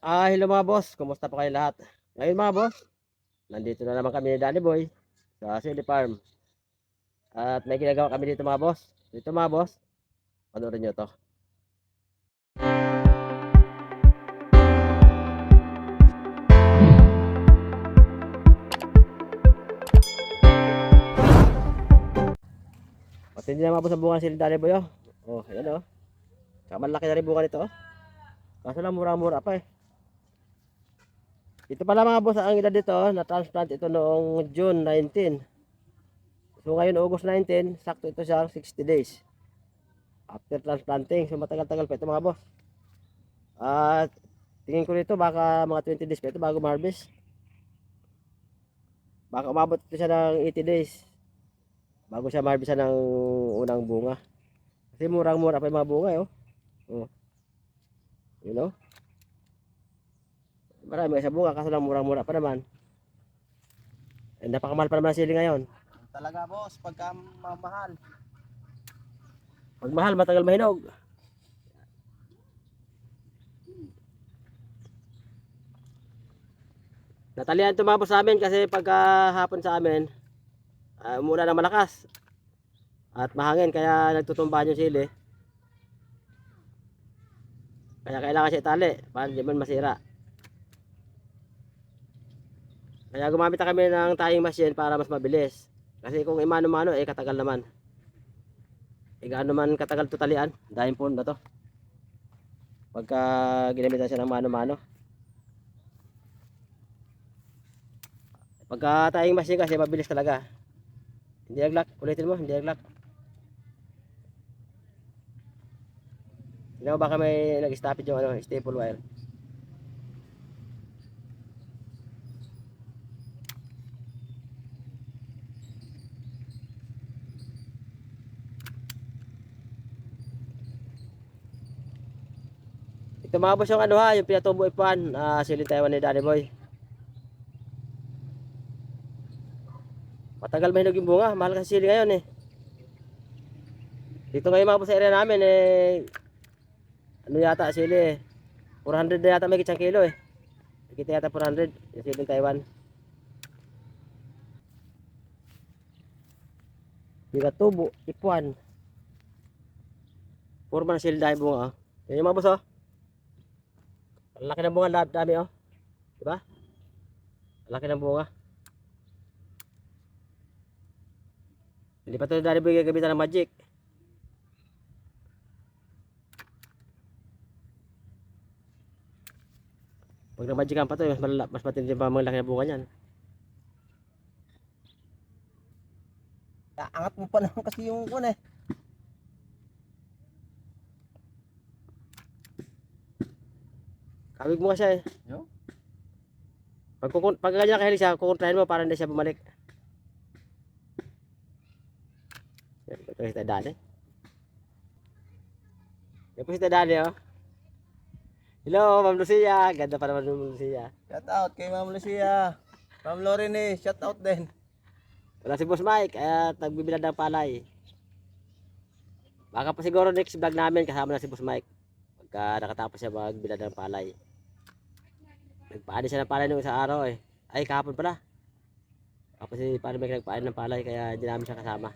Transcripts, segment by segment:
Hello mga boss, kumusta po kayo lahat? Ngayon mga boss, nandito na naman kami ni Danny Boy sa Silly Farm. At may ginagawa kami dito mga boss. Dito mga boss, panoorin nyo to. Matindi na mga boss ang bunga ni Danny Boy oh. Oh, ayan oh. Saka malaki na rin bunga nito oh. Kaso lang mura-mura pa eh. Ito pala mga boss ang edad dito oh, na-transplant ito noong June 19. So ngayon August 19, sakto ito siya 60 days. After transplanting, so matagal-tagal pa ito mga boss. At tingin ko nito baka mga 20 days pa ito bago ma-harvest. Baka umabot ito siya ng 80 days bago siya ma-harvestan ng unang bunga. Kasi murang-mura pa yung mga bunga eh, oh. Oh, you know? Marami sa bunga kaso lang murang-mura pa naman. Eh, napakamahal pa naman ang sili ngayon. Talaga boss, pagka mamahal. Pag mahal, matagal mahinog. Natalian tumabos sa amin kasi pagka hapon sa amin, umulan ng malakas at mahangin kaya nagtutumbahan yung sili. Kaya kailangan siya itali para hindi man masira. Kaya gumamit na kami ng tying machine para mas mabilis. Kasi kung imano-mano eh katagal naman. Eh gaano man katagal tutalian, dahil po na to. Pagka ginamitan siya ng mano-mano. Pagka tying machine kasi mabilis talaga. Hindi aglak, ulitin mo, hindi aglak. Hindi mo baka may nag-stoppage yung ano, staple wire. Ito mga boss yung ano ha, yung pinatubo ipuan, silin Taiwan ni Danny Boy. Matagal mahinog yung bunga, mahal kasi sili ngayon eh. Dito ngayon mga boss sa area namin eh, ano yata sili eh, 400 na yata may isang kilo eh. Kita yata 400 yung silin Taiwan. Pinatubo ipuan. Puro man sili dahil bunga oh. Yan yung mga boss oh. Ang laki ng bunga, dami oh. Diba? Ang laki ng bunga. Hindi pa ito Danny Boy gagamitan ng magic. Pag na-magican pa ito, mas matindi pa mga laki ng bunga niyan. Angat mo pa naman kasi yung kun eh. Kawig mo kasi eh. Yo? Pag ganyan kahilig siya, kukontrahin mo para hindi siya bumalik. Ito si Tadane. Ito si Tadane oh. Hello, Ma'am Lucia. Ganda pa naman Ma'am Lucia. Shout out kay Ma'am Lucia. Ma'am Lorene, shout out din. Wala si Boss Mike at nagbibilad ng palay. Baka pa siguro next vlog namin kasama na si Boss Mike. Pagka nakatapos siya magbilad ng palay. Nagpaani siya ng palay nung isang araw eh. Ay, kahapon pala. Tapos si paano may nagpaani ng palay kaya hindi namin siya kasama.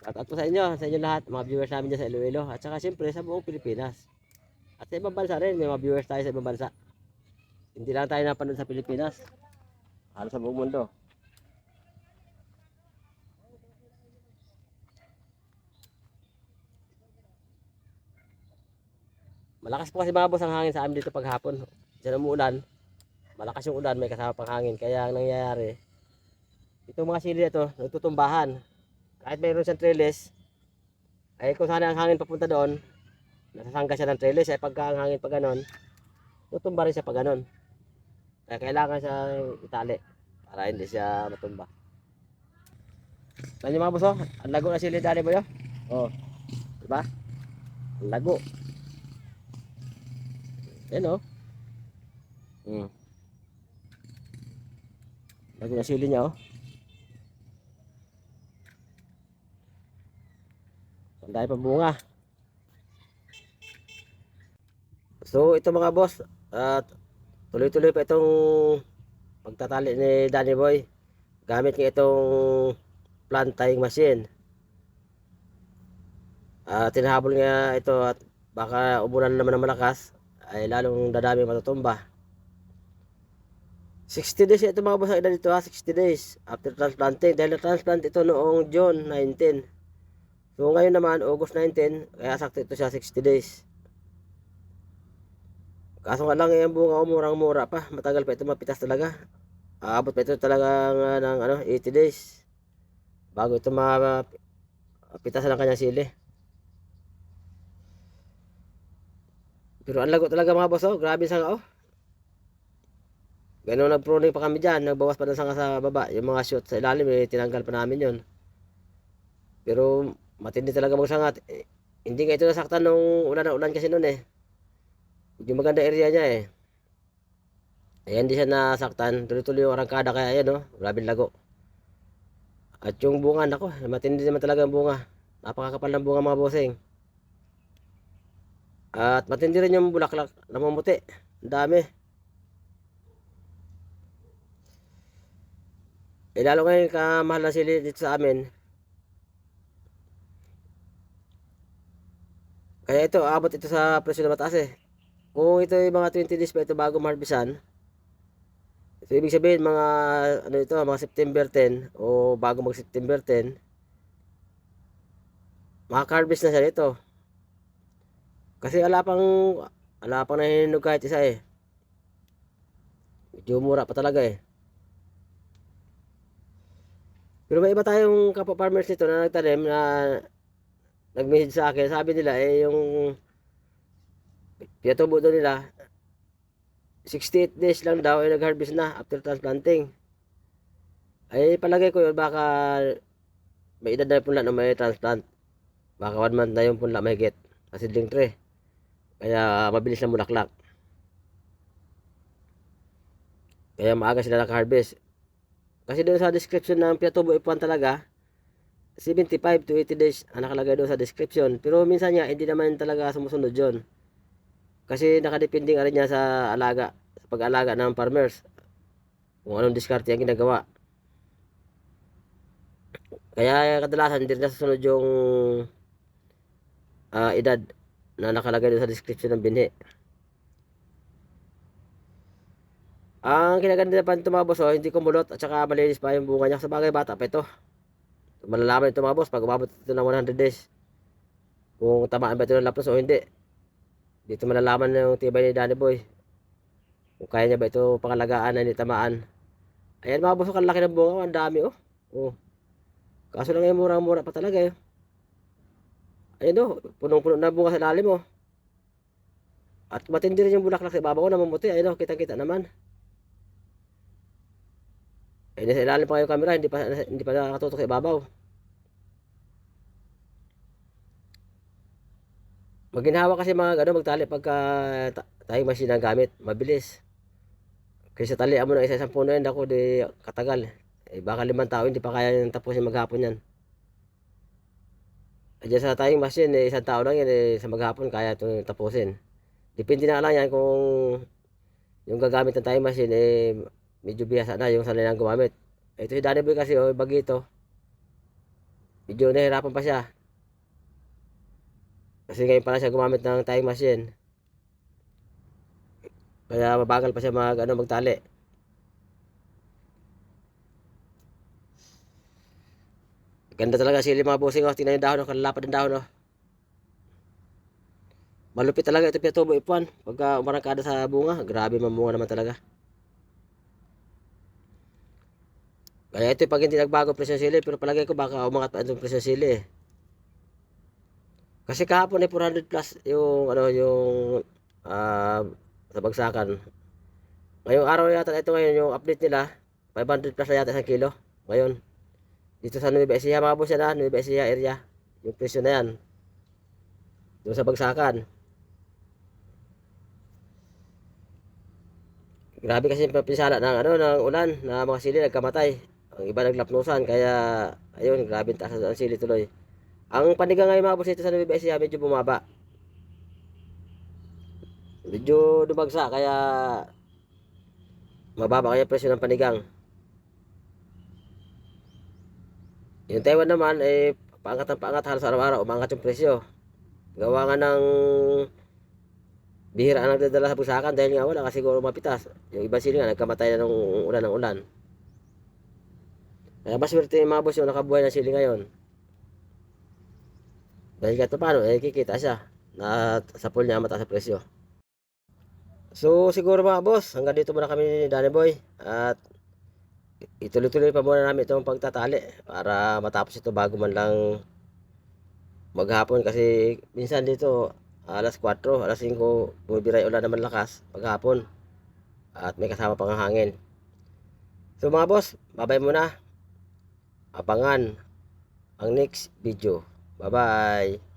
Shout out po sa inyo lahat, mga viewers namin dyan sa Iloilo. At saka siyempre sa buong Pilipinas. At sa ibang bansa rin, may mga viewers tayo sa ibang bansa. Hindi lang tayo napanood sa Pilipinas. Halos sa buong mundo. Malakas po kasi mga boss ang hangin sa amin dito pag hapon. Diyan umuulan. Malakas yung ulan, may kasama pang hangin. Kaya ang nangyayari, itong mga sili ito, nagtutumbahan. Kahit mayroon siyang trellis, ay kung saan ang hangin papunta doon, nasasangga siya ng trellis. Ay pagka ang hangin pa ganon, tutumba rin siya pa ganon. Kaya kailangan siya itali para hindi siya matumba. Saan yung mga boss oh? Ang lago na sili dali ba yun? Oh, diba? Ang lago. Yan oh. Lago na sili niya oh. Ang dahil pa bunga. So ito mga boss, at tuloy-tuloy pa itong pagtatali ni Danny Boy gamit ng itong plant tying machine. Tinahabol nga ito at baka umulan naman ng malakas ay lalong dadami matutumba. 60 days ito mga boss ang edad dito 60 days after transplanting dahil na-transplant ito noong June 19. So ngayon naman August 19 kaya sakto ito siya 60 days. Kaso nga lang yung bunga murang-mura pa, matagal pa ito mapitas talaga. Aabot pa ito talaga ng 80 days bago ito mapitas ng kanyang sili. Pero ang lago talaga mga boss, grabe sa oh. Ganun nag-pruning pa kami dyan, nagbawas pa ng sanga sa baba. Yung mga shoot sa ilalim, tinanggal pa namin yon. Pero matindi talaga magsangat. Hindi nga ito nasaktan nung ulan na ulan kasi noon eh. Hindi maganda area niya eh. Ayan, hindi siya nasaktan. Tuloy-tuloy yung arangkada kaya ayan oh, grabe lago. At yung bunga, nako, matindi naman talaga ang bunga. Napakakapal ng bunga mga bossing. At matindi rin yung bulaklak, namumuti. Ang dami. Lalo ngayon kamahal na sili dito sa amin. Kaya ito, abot ito sa presyo na mataas eh. Kung ito yung mga 20 days pa ito bago maharbisan, so ibig sabihin mga mga September 10 o bago mag September 10, maka-harvest na siya dito. Kasi ala pang nahihinog kahit isa eh. Medyo mura pa talaga eh. Pero may iba tayong kapwa farmers nito na nagtanim na nag-message sa akin. Sabi nila eh yung pinatubo doon nila 68 days lang daw ay nag-harvest na after transplanting. Ay palagay ko yun baka may edad na yung punla na may transplant. Baka 1 month na yung punla may get. Seedling tray. Kaya mabilis na mulaklak. Kaya maaga sila naka-harvest. Kasi doon sa description ng Pinatubo F1 talaga 75 to 80 days ang nakalagay doon sa description. Pero minsan nga hindi naman talaga sumusunod yun. Kasi nakadepende nga rin niya sa sa pag-alaga ng farmers. Kung anong diskarte ang ginagawa. Kaya kadalasan hindi na susunod yung edad na nakalagay doon sa description ng binhi. Ang kinaganda pa nito mga boss, hindi kumulot at saka malinis pa yung bunga niya. Sa bagay bata pa ito. Malalaman ito mga boss pag umabot ito ng 100 days. Kung tamaan ba ito ng lapnos o hindi. Dito malalaman na yung tibay ni Danny Boy. Kung kaya niya ba ito pangalagaan na hindi tamaan. Ayan mga boss, ang laki ng bunga. Ang dami oh. Oh. Kaso lang yung murang-mura pa talaga eh. Ayan oh, punong-puno na bunga sa ilalim oh. At matindi rin yung bulaklak sa ibabaw na mamuti. Ayan oh, kitang-kita naman. Nasa ilalim pa yung camera, hindi pa nakatutok sa ibabaw. Maginhawa kasi mga magtali pagka tayong machine ang gamit, mabilis. Kasi sa tali mo na isa-isang puno yan, ako di katagal. Baka 5 tao hindi pa kaya yung tapusin maghapon yan. Diyan sa tayong machine, isang tao lang yan, sa maghapon kaya itong tapusin. Depende na lang yan kung yung gagamit ng tayong machine, medyo bihasa na yung sanay lang gumamit. Ito si Danny Boy kasi, bagito. Medyo nahirapan pa siya. Kasi ngayon pa lang siya gumamit ng tayong machine. Kaya mabagal pa siya magtali. Ganda talaga sili mga bossing oh. Tingnan yung dahon oh, kalalapad ng dahon oh. Malupit talaga ito Pinatubo F1. Pagka umarangkada sa bunga, grabe mamunga naman talaga. Kaya ito pag hindi nagbago presyo ng sili, pero palagay ko baka umangat pa itong presyo ng sili eh. Kasi kahapon ay 400 plus yung sa bagsakan. Ngayong araw yata ito ngayon yung update nila, 500 plus na yata isang kilo. Ngayon, dito sa Nueva Ecija mga boss yan Nueva Ecija area. Yung presyo na yan. Doon sa bagsakan. Grabe kasi pinsala ng ulan na mga sili nagkamatay. Ang iba naglapnusan kaya ayun, grabe taas ang sili tuloy. Ang panigang ngayon mga boss ito sa Nueva Ecija medyo bumaba. Medyo dumagsa kaya mababa kaya presyo ng panigang. Yung Taiwan naman paangat ng paangat halos araw-araw umangat yung presyo. Gawa nga ng bihira ang nagdadala sa bagsakan dahil nga wala kasi siguro mapitas. Yung ibang sili nga nagkamatay na ng ulan ng ulan. Kaya maswerte yung mga boss yung nakabuhay ng sili ngayon. Dahil kahit paano kikita siya na sa pool niya mataas ang presyo. So siguro mga boss, hanggang dito muna kami ni Danny Boy at ituloy-tuloy pa muna namin itong pagtatali para matapos ito bago man lang maghapon kasi minsan dito alas 4, alas 5 bumibiray ulan naman lakas paghapon at may kasama pang hangin. So mga boss, bye-bye muna. Abangan ang next video. Bye-bye.